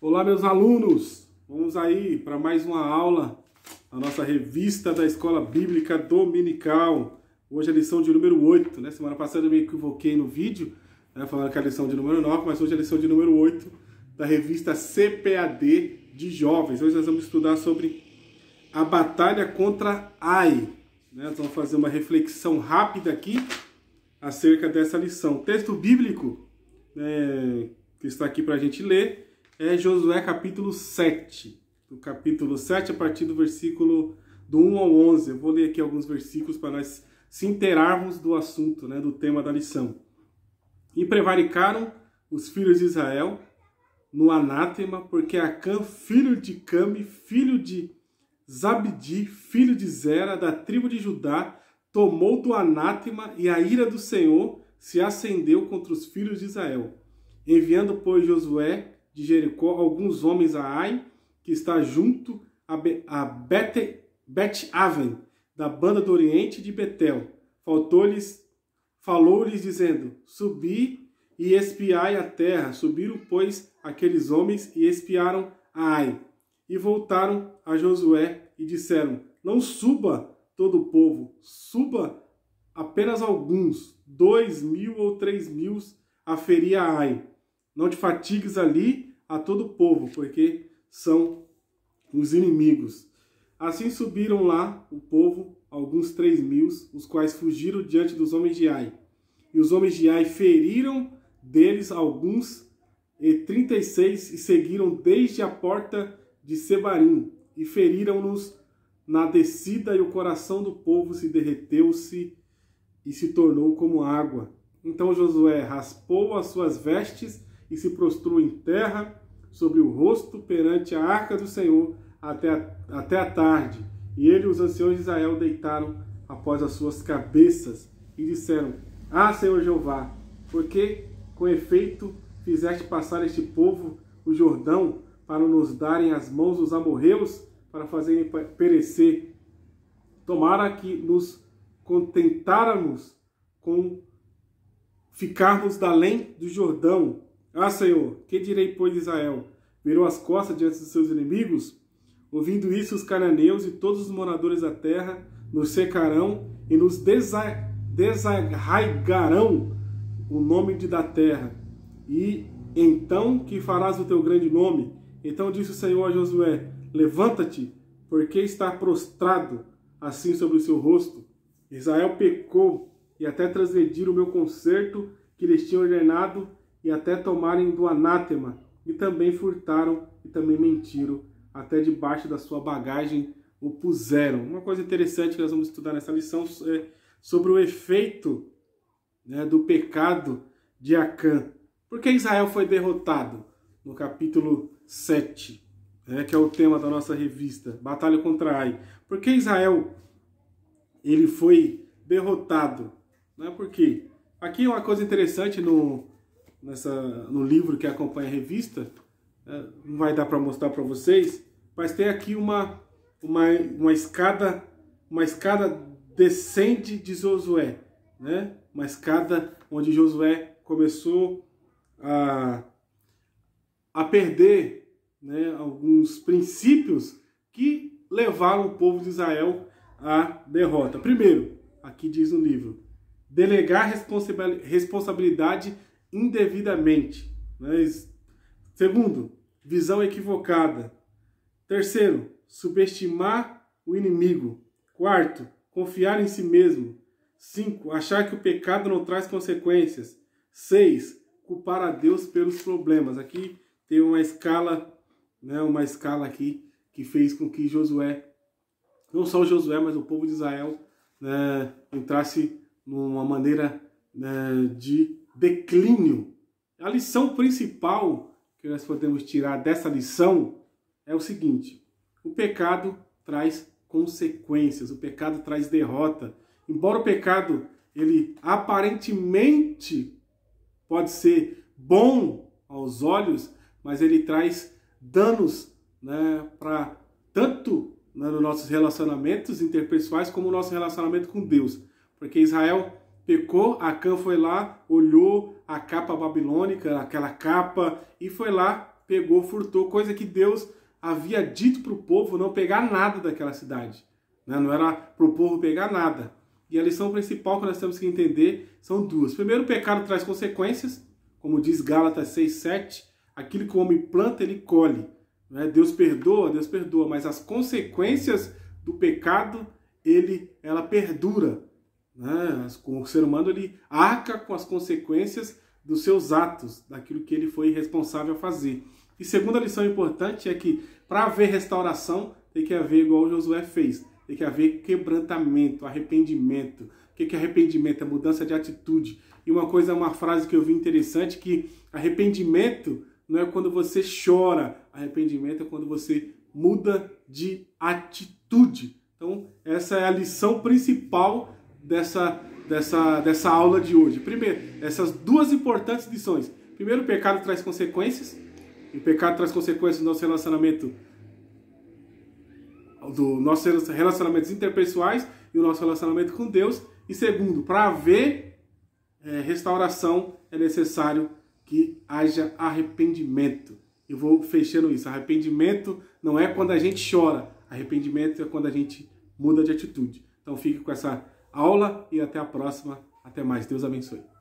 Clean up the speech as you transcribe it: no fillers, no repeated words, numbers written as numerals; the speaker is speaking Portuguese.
Olá, meus alunos! Vamos aí para mais uma aula da nossa revista da Escola Bíblica Dominical. Hoje é a lição de número 8, né? Semana passada eu me equivoquei no vídeo, né, falando que é a lição de número 9, mas hoje é a lição de número 8 da revista CPAD de Jovens. Hoje nós vamos estudar sobre a batalha contra Ai. Né? Nós vamos fazer uma reflexão rápida aqui acerca dessa lição. O texto bíblico que está aqui para a gente ler é Josué capítulo 7. Do capítulo 7, a partir do versículo do 1 ao 11. Eu vou ler aqui alguns versículos para nós se inteirarmos do assunto, né, do tema da lição. E prevaricaram os filhos de Israel no anátema, porque Acã, filho de Came, filho de Zabdi, filho de Zera, da tribo de Judá, tomou do anátema, e a ira do Senhor se acendeu contra os filhos de Israel. Enviando, pois, Josué de Jericó alguns homens a Ai, que está junto a Bet-Aven, da banda do oriente de Betel. Falou-lhes dizendo: subi e espiai a terra. Subiram, pois, aqueles homens e espiaram a Ai. E voltaram a Josué e disseram: não suba todo o povo, suba apenas alguns, 2.000 ou 3.000 a ferir a Ai. Não te fatigues ali a todo o povo, porque são os inimigos. Assim subiram lá o povo, alguns 3.000, os quais fugiram diante dos homens de Ai. E os homens de Ai feriram deles alguns, e 36, e seguiram desde a porta de Sebarim, e feriram-nos na descida, e o coração do povo se derreteu-se e se tornou como água. Então Josué raspou as suas vestes e se prostrou em terra sobre o rosto perante a arca do Senhor até a tarde. E ele e os anciãos de Israel deitaram após as suas cabeças e disseram: ah, Senhor Jeová, por que com efeito fizeste passar este povo o Jordão para nos darem as mãos dos amorreus, para fazerem perecer? Tomara que nos contentáramos com ficarmos da além do Jordão. Ah, Senhor, que direi, pois, Israel? Virou as costas diante dos seus inimigos? Ouvindo isso, os cananeus e todos os moradores da terra nos secarão e nos desarraigarão o nome da terra. E então que farás o teu grande nome? Então disse o Senhor a Josué: levanta-te, porque está prostrado assim sobre o seu rosto. Israel pecou e até transgrediram o meu concerto que lhes tinha ordenado, e até tomarem do anátema, e também furtaram e também mentiram, até debaixo da sua bagagem o puseram. Uma coisa interessante que nós vamos estudar nessa lição é sobre o efeito, né, do pecado de Acã. Por que Israel foi derrotado? No capítulo 7, que é o tema da nossa revista, Batalha contra Ai. Por que Israel ele foi derrotado? Por quê? Aqui é uma coisa interessante no livro que acompanha a revista, não vai dar para mostrar para vocês, mas tem aqui uma escada descende de Josué, né? Uma escada onde Josué começou a perder, né, alguns princípios que levaram o povo de Israel à derrota. Primeiro, aqui diz no livro, delegar responsabilidade indevidamente. Né? Segundo, visão equivocada. Terceiro, subestimar o inimigo. Quarto, confiar em si mesmo. 5, achar que o pecado não traz consequências. 6, culpar a Deus pelos problemas. Aqui tem uma escala, né, aqui que fez com que Josué, não só Josué, mas o povo de Israel, né, entrasse numa maneira, né, de declínio. A lição principal que nós podemos tirar dessa lição é o seguinte: o pecado traz consequências, o pecado traz derrota. Embora o pecado, ele aparentemente pode ser bom aos olhos, mas ele traz danos, né, para tanto, né, nos nossos relacionamentos interpessoais como no nosso relacionamento com Deus. Porque Israel pecou, Acã foi lá, olhou a capa babilônica, aquela capa, e foi lá pegou, furtou, coisa que Deus havia dito para o povo não pegar nada daquela cidade. Né? Não era para o povo pegar nada. E a lição principal que nós temos que entender são duas. Primeiro, o pecado traz consequências, como diz Gálatas 6:7, aquilo que o homem planta, ele colhe. Né? Deus perdoa, mas as consequências do pecado, ela perdura. Né? O ser humano, ele arca com as consequências dos seus atos, daquilo que ele foi responsável a fazer. E segunda lição importante é que, para haver restauração, tem que haver igual Josué fez. Tem que haver quebrantamento, arrependimento. O que é arrependimento? É mudança de atitude. E uma frase que eu vi interessante, que arrependimento não é quando você chora. Arrependimento é quando você muda de atitude. Então, essa é a lição principal dessa aula de hoje. Primeiro, essas duas importantes lições. Primeiro, o pecado traz consequências. E o pecado traz consequências no nosso relacionamento, dos nossos relacionamentos interpessoais e o nosso relacionamento com Deus. E segundo, para haver restauração, é necessário que haja arrependimento. Eu vou fechando isso. Arrependimento não é quando a gente chora. Arrependimento é quando a gente muda de atitude. Então fique com essa aula e até a próxima. Até mais. Deus abençoe.